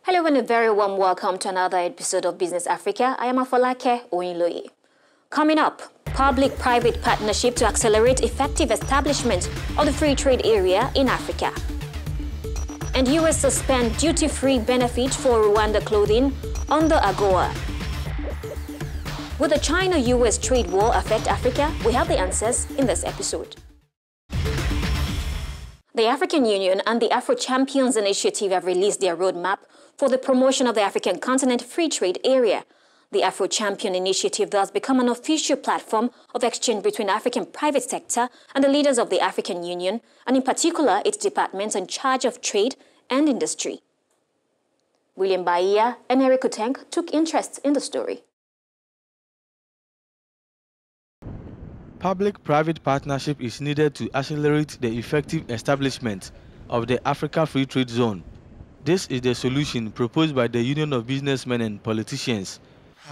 Hello and a very warm welcome to another episode of Business Africa. I am Afolake Oyinloye. Coming up, public-private partnership to accelerate effective establishment of the free trade area in Africa. And US suspend duty-free benefit for Rwanda clothing under AGOA. Will the China-US trade war affect Africa? We have the answers in this episode. The African Union and the AfroChampions Initiative have released their roadmap for the promotion of the African continent free trade area. The AfroChampion Initiative thus become an official platform of exchange between African private sector and the leaders of the African Union, and in particular its departments in charge of trade and industry. William Bahia and Eric Uteng took interest in the story. Public-private partnership is needed to accelerate the effective establishment of the Africa Free Trade Zone. This is the solution proposed by the Union of Businessmen and Politicians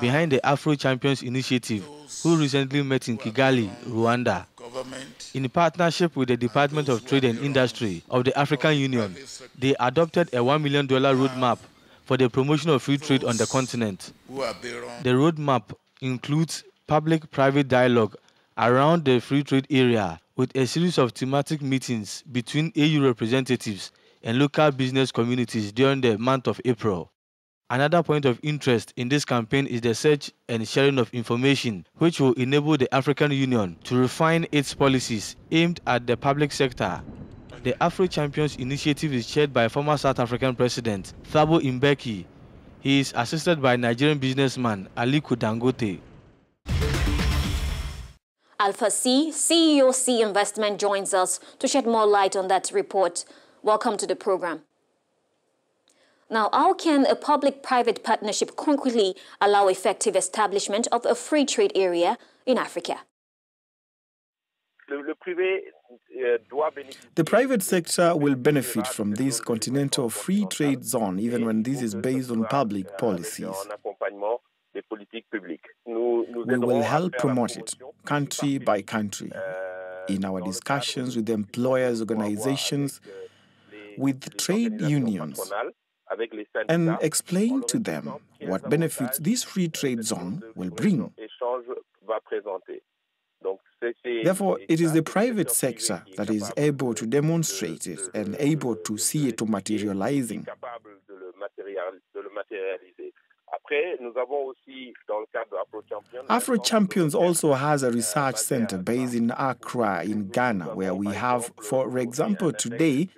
behind the AfroChampions Initiative, who recently met in Kigali, Rwanda. In partnership with the Department of Trade and Industry of the African Union, they adopted a $1 million roadmap for the promotion of free trade on the continent. The roadmap includes public-private dialogue around the free trade area with a series of thematic meetings between AU representatives and local business communities during the month of April. Another point of interest in this campaign is the search and sharing of information, which will enable the African Union to refine its policies aimed at the public sector. The AfroChampions Initiative is chaired by former South African President Thabo Mbeki. He is assisted by Nigerian businessman Aliko Dangote. Alpha C, CEO C Investment joins us to shed more light on that report. Welcome to the program. Now, how can a public-private partnership concretely allow effective establishment of a free trade area in Africa? The private sector will benefit from this continental free trade zone, even when this is based on public policies. We will help promote it, country by country, in our discussions with employers' organizations, with trade unions, and explain to them what benefits this free trade zone will bring. Therefore, it is the private sector that is able to demonstrate it and able to see it materializing. AfroChampions also has a research center based in Accra, in Ghana, where we have, for example, today,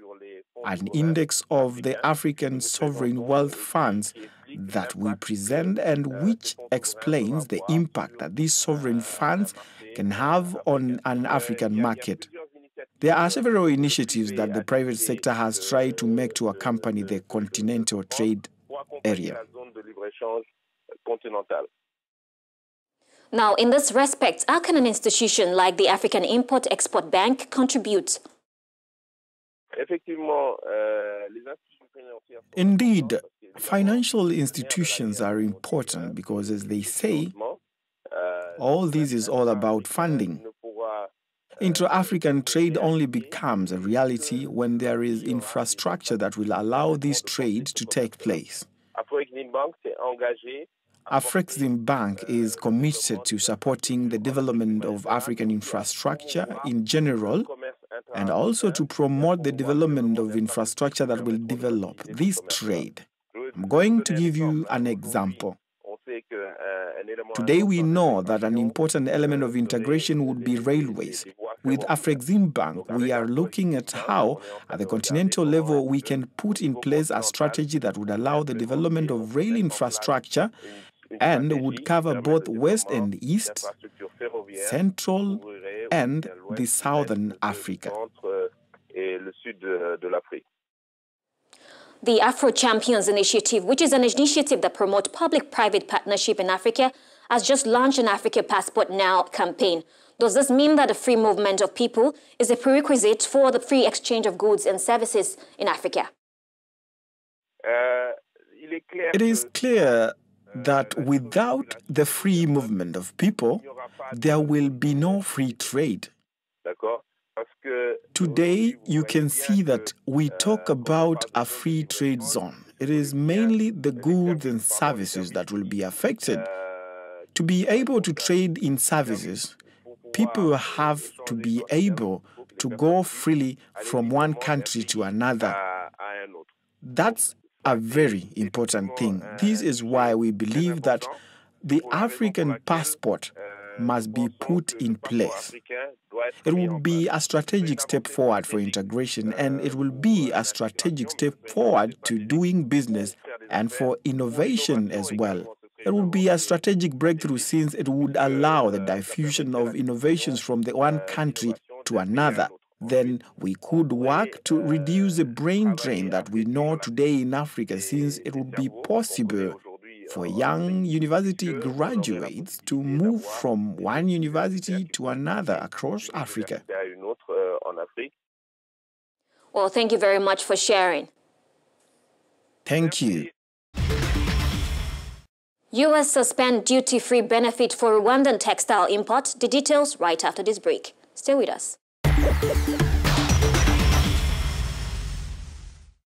an index of the African sovereign wealth funds that we present and which explains the impact that these sovereign funds can have on an African market. There are several initiatives that the private sector has tried to make to accompany the continental trade area. Now, in this respect, how can an institution like the African Import-Export Bank contribute? Indeed, financial institutions are important because, as they say, all this is all about funding. Intra-African trade only becomes a reality when there is infrastructure that will allow this trade to take place. Afrexim Bank is committed to supporting the development of African infrastructure in general and also to promote the development of infrastructure that will develop this trade. I'm going to give you an example. Today we know that an important element of integration would be railways. With Afrexim Bank, we are looking at how, at the continental level, we can put in place a strategy that would allow the development of rail infrastructure and would cover both West and East, Central and the Southern Africa. The AfroChampions Initiative, which is an initiative that promotes public-private partnership in Africa, has just launched an Africa Passport Now campaign. Does this mean that the free movement of people is a prerequisite for the free exchange of goods and services in Africa? It is clear that without the free movement of people, there will be no free trade. Today, you can see that we talk about a free trade zone. It is mainly the goods and services that will be affected. To be able to trade in services, people have to be able to go freely from one country to another. That's a very important thing. This is why we believe that the African passport must be put in place. It will be a strategic step forward for integration, and it will be a strategic step forward to doing business and for innovation as well. It would be a strategic breakthrough since it would allow the diffusion of innovations from the one country to another. Then we could work to reduce the brain drain that we know today in Africa, since it would be possible for young university graduates to move from one university to another across Africa. Well, thank you very much for sharing. Thank you. US suspend duty-free benefit for Rwandan textile import. The details right after this break. Stay with us.